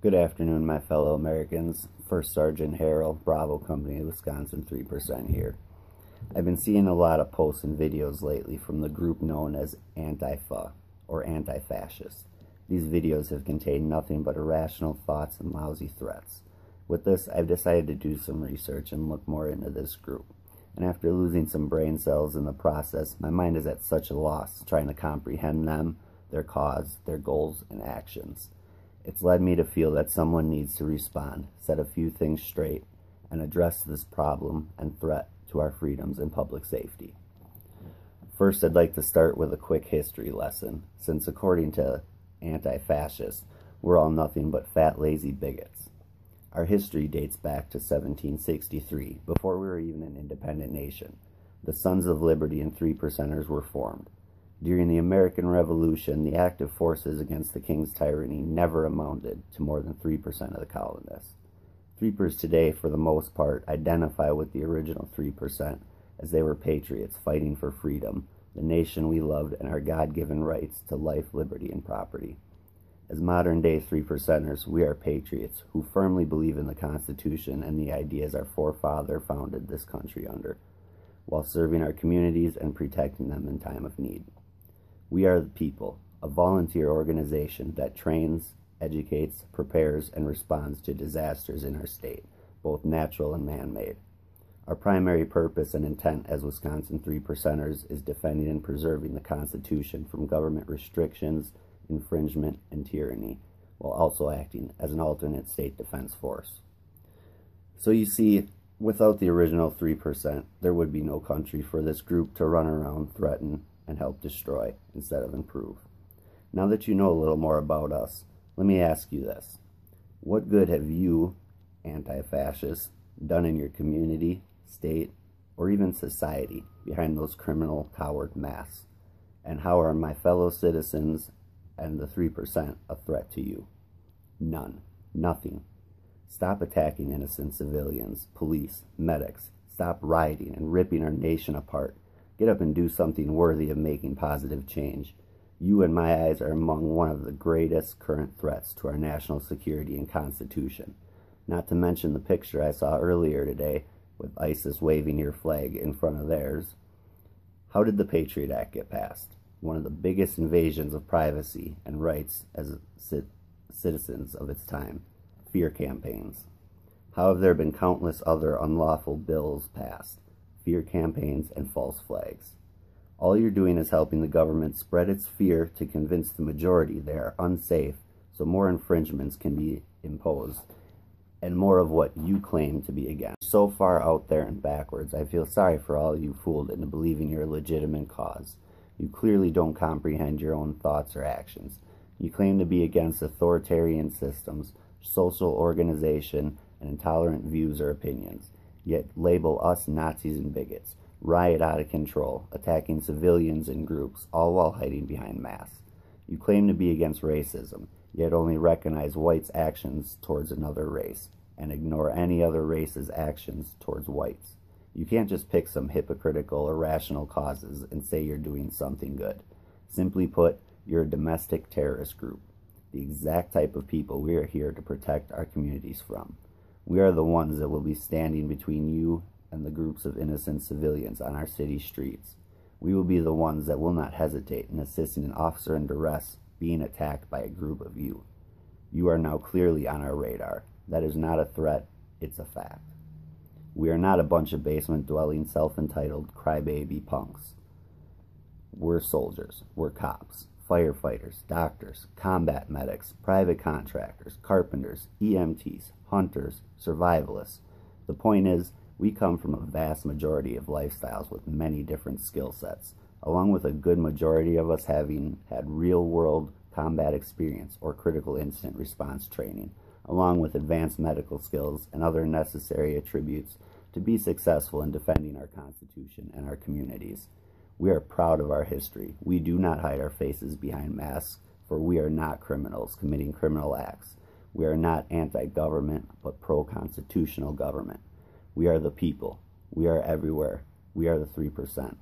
Good afternoon, my fellow Americans. First Sergeant Harold, Bravo Company, Wisconsin, 3% here. I've been seeing a lot of posts and videos lately from the group known as Antifa, or anti-fascist. These videos have contained nothing but irrational thoughts and lousy threats. With this, I've decided to do some research and look more into this group. And after losing some brain cells in the process, my mind is at such a loss trying to comprehend them, their cause, their goals, and actions. It's led me to feel that someone needs to respond, set a few things straight, and address this problem and threat to our freedoms and public safety. First, I'd like to start with a quick history lesson, since according to anti-fascists, we're all nothing but fat, lazy bigots. Our history dates back to 1763, before we were even an independent nation. The Sons of Liberty and Three Percenters were formed. During the American Revolution, the active forces against the king's tyranny never amounted to more than 3% of the colonists. Threepers today, for the most part, identify with the original 3%, as they were patriots fighting for freedom, the nation we loved, and our God-given rights to life, liberty, and property. As modern-day 3%ers, we are patriots who firmly believe in the Constitution and the ideas our forefathers founded this country under, while serving our communities and protecting them in time of need. We are the people, a volunteer organization that trains, educates, prepares, and responds to disasters in our state, both natural and man-made. Our primary purpose and intent as Wisconsin 3%ers is defending and preserving the Constitution from government restrictions, infringement, and tyranny, while also acting as an alternate state defense force. So you see, without the original 3%, there would be no country for this group to run around, threaten, and help destroy instead of improve. Now that you know a little more about us, let me ask you this. What good have you, anti-fascists, done in your community, state, or even society behind those criminal, coward masks? And how are my fellow citizens and the 3% a threat to you? None. Nothing. Stop attacking innocent civilians, police, medics. Stop rioting and ripping our nation apart. Get up and do something worthy of making positive change. You, in my eyes, are among one of the greatest current threats to our national security and Constitution. Not to mention the picture I saw earlier today with ISIS waving your flag in front of theirs. How did the Patriot Act get passed? One of the biggest invasions of privacy and rights as citizens of its time. Fear campaigns. How have there been countless other unlawful bills passed? Fear campaigns, and false flags. All you're doing is helping the government spread its fear to convince the majority they are unsafe, so more infringements can be imposed, and more of what you claim to be against. So far out there and backwards, I feel sorry for all you fooled into believing your legitimate cause. You clearly don't comprehend your own thoughts or actions. You claim to be against authoritarian systems, social organization, and intolerant views or opinions, yet label us Nazis and bigots, riot out of control, attacking civilians and groups, all while hiding behind masks. You claim to be against racism, yet only recognize whites' actions towards another race, and ignore any other race's actions towards whites. You can't just pick some hypocritical, irrational causes and say you're doing something good. Simply put, you're a domestic terrorist group, the exact type of people we are here to protect our communities from. We are the ones that will be standing between you and the groups of innocent civilians on our city streets. We will be the ones that will not hesitate in assisting an officer in duress being attacked by a group of you. You are now clearly on our radar. That is not a threat, it's a fact. We are not a bunch of basement-dwelling, self-entitled crybaby punks. We're soldiers, we're cops, firefighters, doctors, combat medics, private contractors, carpenters, EMTs, hunters, survivalists. The point is, we come from a vast majority of lifestyles with many different skill sets, along with a good majority of us having had real-world combat experience or critical incident response training, along with advanced medical skills and other necessary attributes to be successful in defending our Constitution and our communities. We are proud of our history. We do not hide our faces behind masks, for we are not criminals committing criminal acts. We are not anti-government, but pro-constitutional government. We are the people. We are everywhere. We are the 3%.